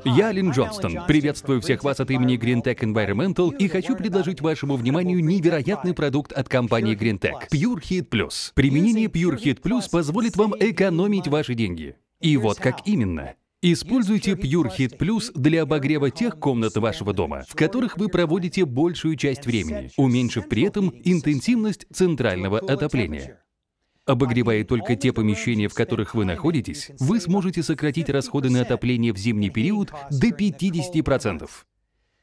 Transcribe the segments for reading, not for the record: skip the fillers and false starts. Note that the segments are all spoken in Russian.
Я Ален Джонстон. Приветствую всех вас от имени Greentech Environmental и хочу предложить вашему вниманию невероятный продукт от компании Greentech – Pure Heat Plus. Применение Pure Heat Plus позволит вам экономить ваши деньги. И вот как именно. Используйте Pure Heat Plus для обогрева тех комнат вашего дома, в которых вы проводите большую часть времени, уменьшив при этом интенсивность центрального отопления. Обогревая только те помещения, в которых вы находитесь, вы сможете сократить расходы на отопление в зимний период до 50%.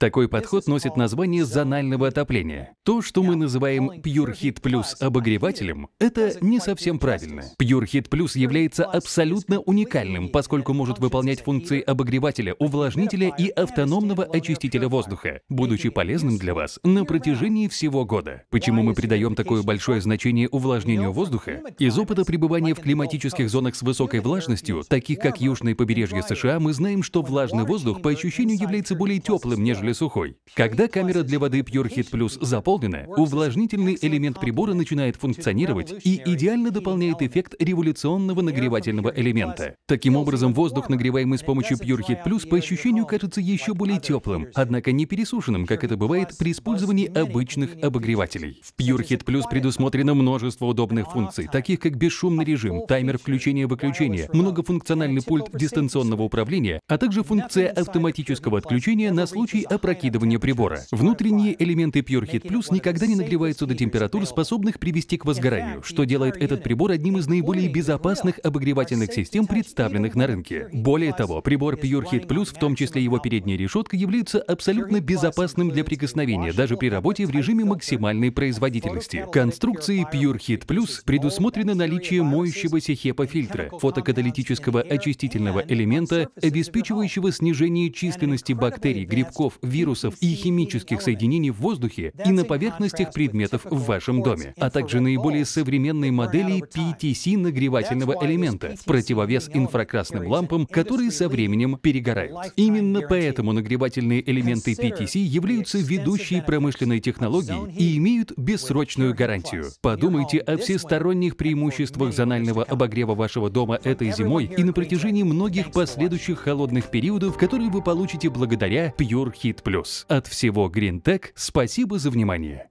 Такой подход носит название зонального отопления. То, что мы называем Pure Heat Plus обогревателем, это не совсем правильно. Pure Heat Plus является абсолютно уникальным, поскольку может выполнять функции обогревателя, увлажнителя и автономного очистителя воздуха, будучи полезным для вас на протяжении всего года. Почему мы придаем такое большое значение увлажнению воздуха? Из опыта пребывания в климатических зонах с высокой влажностью, таких как южное побережье США, мы знаем, что влажный воздух по ощущению является более теплым, нежели сухой. Когда камера для воды Pure Heat Plus заполнена, увлажнительный элемент прибора начинает функционировать и идеально дополняет эффект революционного нагревательного элемента. Таким образом, воздух, нагреваемый с помощью Pure Heat Plus, по ощущению кажется еще более теплым, однако не пересушенным, как это бывает при использовании обычных обогревателей. В Pure Heat Plus предусмотрено множество удобных функций, таких как бесшумный режим, таймер включения-выключения, многофункциональный пульт дистанционного управления, а также функция автоматического отключения на случай опрокидывания прибора. Внутренние элементы Pure Heat Plus никогда не нагреваются до температур, способных привести к возгоранию, что делает этот прибор одним из наиболее безопасных обогревательных систем, представленных на рынке. Более того, прибор Pure Heat Plus, в том числе его передняя решетка, является абсолютно безопасным для прикосновения, даже при работе в режиме максимальной производительности. В конструкции Pure Heat Plus предусмотрено наличие моющегося HEPA-фильтра, фотокаталитического очистительного элемента, обеспечивающего снижение численности бактерий, грибков, вирусов и химических соединений в воздухе и на поверхностях предметов в вашем доме, а также наиболее современной модели PTC нагревательного элемента, в противовес инфракрасным лампам, которые со временем перегорают. Именно поэтому нагревательные элементы PTC являются ведущей промышленной технологией и имеют бессрочную гарантию. Подумайте о всесторонних преимуществах зонального обогрева вашего дома этой зимой и на протяжении многих последующих холодных периодов, которые вы получите благодаря Pure Heat Plus. От всего Greentech спасибо за внимание.